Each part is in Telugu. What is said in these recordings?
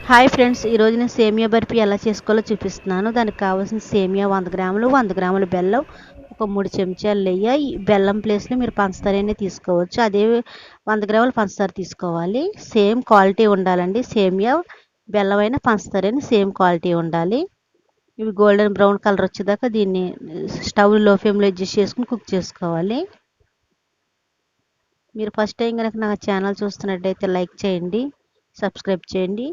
హాయ్ ఫ్రెండ్స్, ఈరోజు నేను సేమియా బర్ఫీ ఎలా చేసుకోవాలో చూపిస్తున్నాను. దానికి కావాల్సిన సేమియా 100 గ్రాములు, 100 గ్రాముల బెల్లం, ఒక 3 చెంచాలు నెయ్యి. ఈ బెల్లం ప్లేస్లో మీరు పంచదార తీసుకోవచ్చు. అదే 100 గ్రాముల పంచదార తీసుకోవాలి. సేమ్ క్వాలిటీ ఉండాలండి. సేమియా బెల్లం అయినా పంచదార అయినా సేమ్ క్వాలిటీ ఉండాలి. ఇవి గోల్డెన్ బ్రౌన్ కలర్ వచ్చేదాకా దీన్ని స్టవ్ లో ఫ్లేమ్లో అడ్జస్ట్ చేసుకుని కుక్ చేసుకోవాలి. మీరు ఫస్ట్ టైం కనుక నా ఛానల్ చూస్తున్నట్టయితే లైక్ చేయండి, సబ్స్క్రైబ్ చేయండి.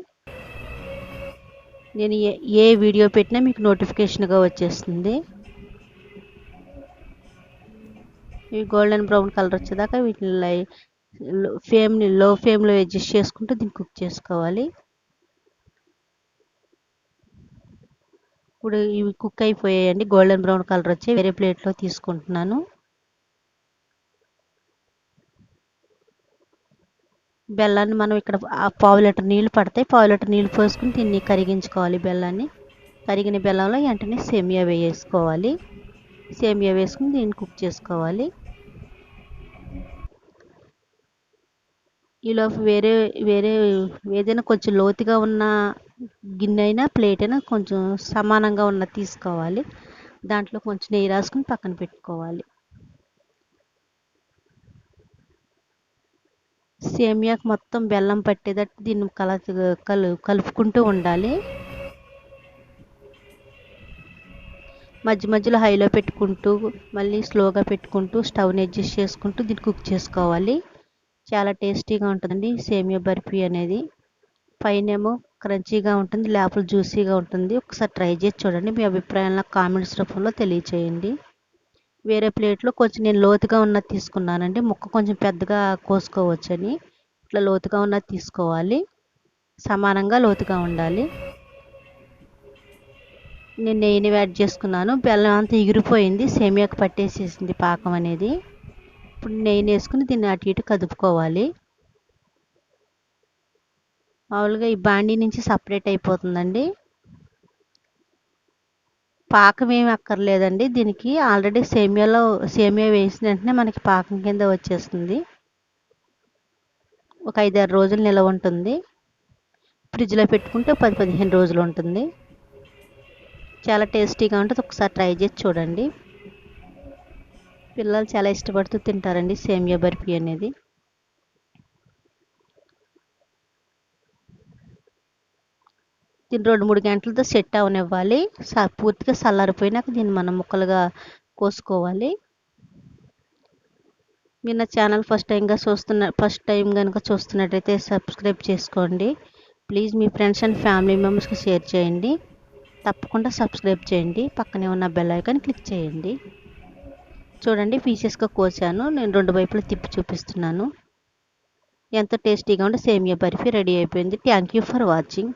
నేను ఏ వీడియో పెట్టినా మీకు నోటిఫికేషన్గా వచ్చేస్తుంది. ఇవి గోల్డెన్ బ్రౌన్ కలర్ వచ్చేదాకా వీటిని లో ఫ్లేమ్లో అడ్జస్ట్ చేసుకుంటూ దీన్ని కుక్ చేసుకోవాలి. ఇప్పుడు ఇవి కుక్ అయిపోయాయండి. గోల్డెన్ బ్రౌన్ కలర్ వచ్చి వేరే ప్లేట్లో తీసుకుంటున్నాను. బెల్లాన్ని మనం ఇక్కడ పావు లీటర్ నీళ్ళు పడతాయి. పావు లీటర్ నీళ్ళు పోసుకుని దీన్ని కరిగించుకోవాలి. బెల్లాన్ని కరిగిన బెల్లంలో వెంటనే సేమియా వేసుకోవాలి. సేమియా వేసుకుని దీన్ని కుక్ చేసుకోవాలి. ఈలోపు వేరే ఏదైనా కొంచెం లోతుగా ఉన్న గిన్నె అయినా ప్లేట్ అయినా కొంచెం సమానంగా ఉన్న తీసుకోవాలి. దాంట్లో కొంచెం నెయ్యి రాసుకుని పక్కన పెట్టుకోవాలి. సేమియాకు మొత్తం బెల్లం పట్టేటట్టు దీన్ని కలుపుకుంటూ ఉండాలి. మధ్య మధ్యలో హైలో పెట్టుకుంటూ మళ్ళీ స్లోగా పెట్టుకుంటూ స్టవ్ని అడ్జస్ట్ చేసుకుంటూ దీన్ని కుక్ చేసుకోవాలి. చాలా టేస్టీగా ఉంటుందండి సేమియా బర్ఫీ అనేది. పైనేమో క్రంచీగా ఉంటుంది, లోపల జ్యూసీగా ఉంటుంది. ఒకసారి ట్రై చేసి చూడండి. మీ అభిప్రాయాలను కామెంట్స్ రూపంలో తెలియచేయండి. వేరే ప్లేట్లో కొంచెం నేను లోతుగా ఉన్నది తీసుకున్నానండి. ముక్క కొంచెం పెద్దగా కోసుకోవచ్చని ఇట్లా లోతుగా ఉన్నది తీసుకోవాలి. సమానంగా లోతుగా ఉండాలి. నేను నెయ్యిని యాడ్ చేసుకున్నాను. బెల్లం అంతా ఎగిరిపోయింది, సేమియాకు పట్టేసేసింది పాకం అనేది. ఇప్పుడు నెయ్యిని వేసుకుని దీన్ని అటు ఇటు కదుపుకోవాలి. మామూలుగా ఈ బాండీ నుంచి సపరేట్ అయిపోతుందండి. పాకం ఏమి అక్కర్లేదండి. దీనికి ఆల్రెడీ సేమియా వేసిన వెంటనే మనకి పాకం కింద వచ్చేస్తుంది. ఒక 5-6 రోజులు నిల్వ ఉంటుంది. ఫ్రిడ్జ్లో పెట్టుకుంటే 10-15 రోజులు ఉంటుంది. చాలా టేస్టీగా ఉంటుంది. ఒకసారి ట్రై చేసి చూడండి. పిల్లలు చాలా ఇష్టపడుతూ తింటారండి సేమియా బర్ఫీ అనేది. దీన్ని 2-3 గంటలతో సెట్ అవనివ్వాలి. పూర్తిగా చల్లారిపోయినాక దీన్ని మనం ముక్కలుగా కోసుకోవాలి. మీరు నా ఛానల్ ఫస్ట్ టైం కనుక చూస్తున్నట్టయితే సబ్స్క్రైబ్ చేసుకోండి. Please me friends and family మెంబర్స్కి షేర్ చేయండి. తప్పకుండా సబ్స్క్రైబ్ చేయండి. పక్కనే ఉన్న బెల్ ఐకాన్ క్లిక్ చేయండి. చూడండి, పీసెస్గా కోసాను. నేను 2 వైపులు తిప్పి చూపిస్తున్నాను. ఎంతో టేస్టీగా ఉండే సేమియా బర్ఫీ రెడీ అయిపోయింది. Thank you for watching.